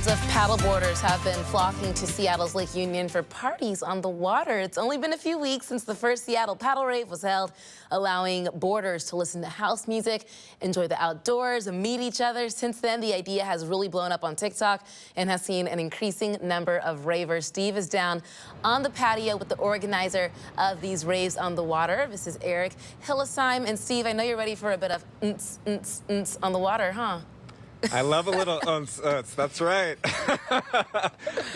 Crowds of paddleboarders have been flocking to Seattle's Lake Union for parties on the water. It's only been a few weeks since the first Seattle Paddle Rave was held, allowing boarders to listen to house music, enjoy the outdoors, and meet each other. Since then, the idea has really blown up on TikTok and has seen an increasing number of ravers. Steve is down on the patio with the organizer of these raves on the water. This is Erik Hillesheim. And Steve, I know you're ready for a bit of on the water, huh? I love a little that's right.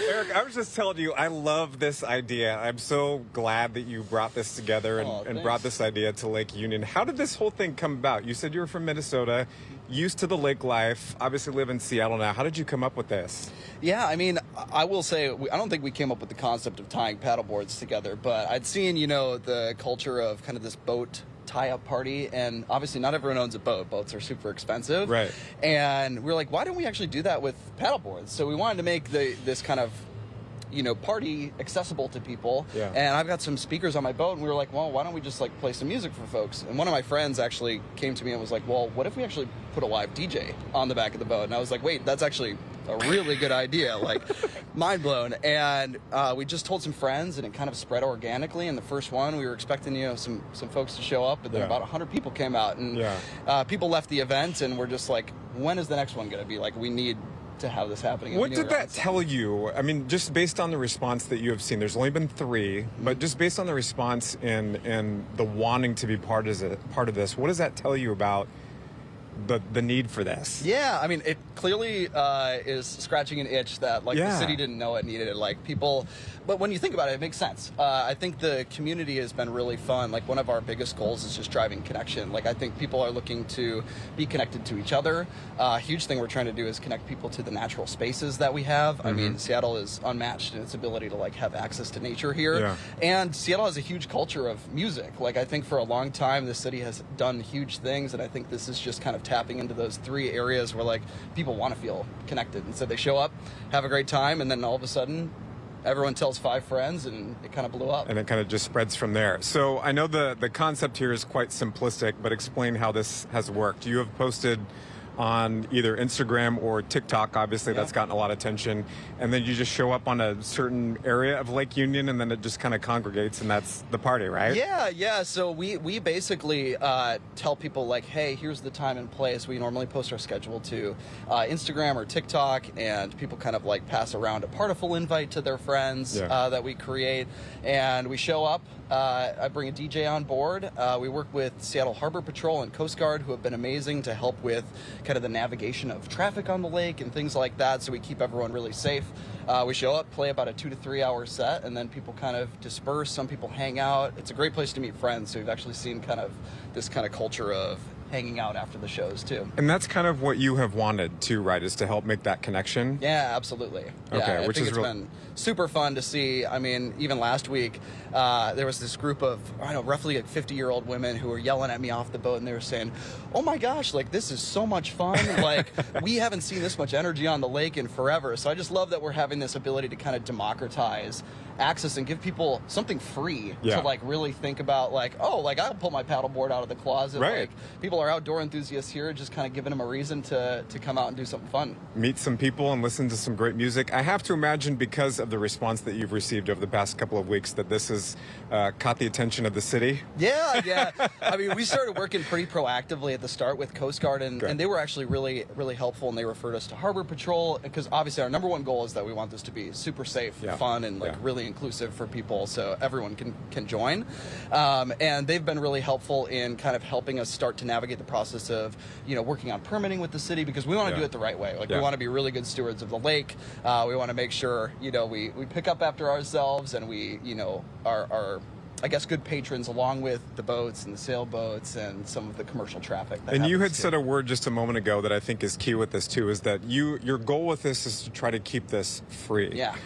Erik, I was just telling you, I love this idea. I'm so glad that you brought this together and brought this idea to Lake Union. How did this whole thing come about? You said you were from Minnesota, used to the lake life, obviously live in Seattle now. How did you come up with this? Yeah, I mean, I will say, I don't think we came up with the concept of tying paddleboards together, but I'd seen, you know, the culture of kind of this boat tie-up party, and obviously not everyone owns a boat. Boats are super expensive. Right. And we were like, why don't we actually do that with paddleboards? So we wanted to make this kind of, you know, party accessible to people. Yeah. And I've got some speakers on my boat, and we were like, well, why don't we just like play some music for folks? And one of my friends actually came to me and was like, well, what if we actually put a live DJ on the back of the boat? And I was like, wait, that's actually a really good idea, like mind blown. And we just told some friends, and it kind of spread organically. And the first one, we were expecting, you know, some folks to show up, but then about 100 people came out, and people left the event, and we're just like, when is the next one going to be? Like, we need to have this happening. What did that tell you? I mean, just based on the response that you have seen, there's only been 3, but just based on the response and the wanting to be part of this, what does that tell you about the need for this? Yeah, I mean, it clearly is scratching an itch that like the city didn't know it needed it. Like people, but when you think about it, it makes sense. I think the community has been really fun. Like one of our biggest goals is just driving connection. Like I think people are looking to be connected to each other. A huge thing we're trying to do is connect people to the natural spaces that we have. I mean, Seattle is unmatched in its ability to like have access to nature here. And Seattle has a huge culture of music. Like I think for a long time, the city has done huge things, and I think this is just kind of tapping into those 3 areas where like people want to feel connected, and so they show up, have a great time, and then all of a sudden everyone tells 5 friends, and it kind of blew up. And it kind of just spreads from there. So I know the concept here is quite simplistic, but explain how this has worked. You have posted on either Instagram or TikTok, obviously that's gotten a lot of attention, and then you just show up on a certain area of Lake Union, and then it just kind of congregates, and that's the party, right? Yeah. So we basically tell people like, hey, here's the time and place. We normally post our schedule to Instagram or TikTok, and people kind of like pass around a partiful invite to their friends that we create, and we show up. I bring a DJ on board. We work with Seattle Harbor Patrol and Coast Guard, who have been amazing to help with kind of the navigation of traffic on the lake and things like that, so we keep everyone really safe. We show up, play about a 2 to 3 hour set, and then people kind of disperse. Some people hang out. It's a great place to meet friends, so we've actually seen kind of this kind of culture of hanging out after the shows too. And that's kind of what you have wanted too, right, is to help make that connection? Yeah, absolutely. Okay, I think it's been super fun to see. I mean, even last week, there was this group of, I don't know, roughly like 50-year-old women who were yelling at me off the boat, and they were saying, oh my gosh, like this is so much fun. Like we haven't seen this much energy on the lake in forever. So I just love that we're having this ability to kind of democratize access and give people something free to like really think about, like, oh, like I'll pull my paddleboard out of the closet. Like people are outdoor enthusiasts here, just kind of giving them a reason to come out and do something fun. Meet some people and listen to some great music. I have to imagine, because of the response that you've received over the past couple of weeks, that this has caught the attention of the city. Yeah. I mean, we started working pretty proactively at the start with Coast Guard, and they were actually really helpful, and they referred us to Harbor Patrol, because obviously our #1 goal is that we want this to be super safe, fun, and like really inclusive for people, so everyone can join. And they've been really helpful in kind of helping us start to navigate the process of, you know, working on permitting with the city, because we want to do it the right way. Like we want to be really good stewards of the lake. We want to make sure, you know, we pick up after ourselves, and we, you know, are I guess good patrons along with the boats and the sailboats and some of the commercial traffic. And you had said a word just a moment ago that I think is key with this too, is that your goal with this is to try to keep this free. Yes.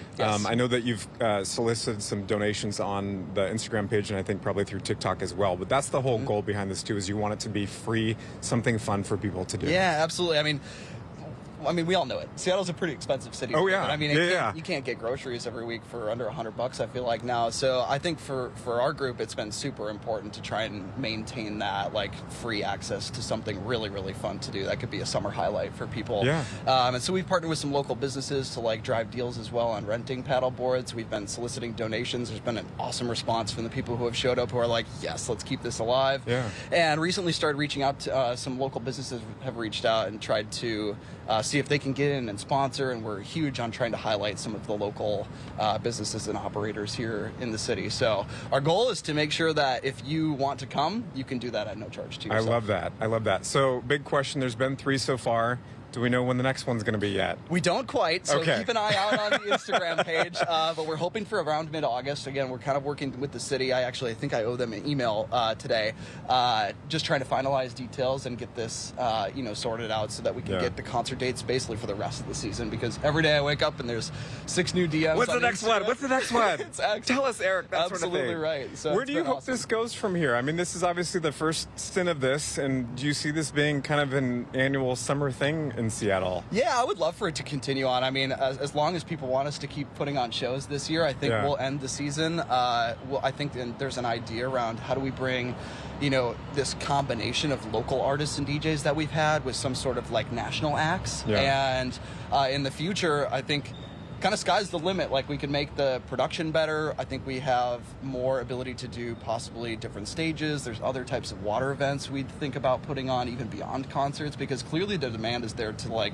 I know that you've solicited some donations on the Instagram page, and I think probably through TikTok as well, but that's the whole goal behind this too, is you want it to be free, something fun for people to do. Yeah, absolutely. I mean, I mean, we all know it. Seattle's a pretty expensive city. Oh, yeah. I mean, you can't get groceries every week for under $100, I feel like now. So I think for our group, it's been super important to try and maintain that, like, free access to something really, really fun to do. That could be a summer highlight for people. Yeah. And so we've partnered with some local businesses to, like, drive deals as well on renting paddle boards. We've been soliciting donations. There's been an awesome response from the people who have showed up who are like, yes, let's keep this alive. Yeah. And recently started reaching out to some local businesses have reached out and tried to see if they can get in and sponsor, and we're huge on trying to highlight some of the local businesses and operators here in the city. So our goal is to make sure that if you want to come, you can do that at no charge to yourself. I love that. I love that. So big question, there's been 3 so far. Do we know when the next one's going to be yet? We don't quite, so okay. Keep an eye out on the Instagram page, but we're hoping for around mid-August. Again, we're kind of working with the city. I think I owe them an email today, just trying to finalize details and get this, sorted out so that we can get the concert dates basically for the rest of the season, because every day I wake up and there's 6 new DMs. What's the next one? What's the next one? Tell us, Erik. That absolutely sort of thing. Right. So where do you hope this goes from here? I mean, this is obviously the first stint of this, and do you see this being kind of an annual summer thing in Seattle? Yeah, I would love for it to continue on. I mean, as long as people want us to keep putting on shows this year, I think we'll end the season. I think there's an idea around how do we bring, this combination of local artists and DJs that we've had with some sort of like national acts. Yeah. And in the future, I think kind of sky's the limit. Like, we can make the production better. I think we have more ability to do possibly different stages. There's other types of water events we'd think about putting on even beyond concerts, because clearly the demand is there to like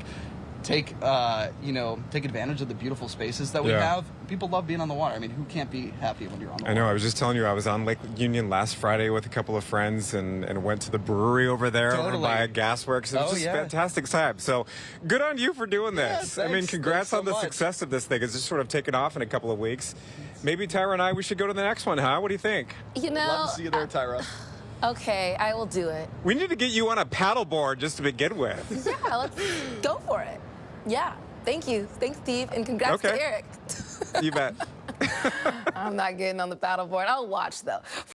take advantage of the beautiful spaces that we have. People love being on the water. I mean, who can't be happy when you're on the water? I know. I was just telling you, I was on Lake Union last Friday with a couple of friends and went to the brewery over there over by Gasworks. It was just fantastic time. So good on you for doing this. I mean, congrats on the success of this thing. It's just sort of taken off in a couple of weeks. Maybe Tyra and I, we should go to the next one, huh? What do you think? Love to see you there, Tyra. Okay, I will do it. We need to get you on a paddleboard just to begin with. Yeah, let's go for it. Yeah, thank you. Thanks, Steve, and congrats to Erik. You bet. I'm not getting on the paddleboard. I'll watch, though.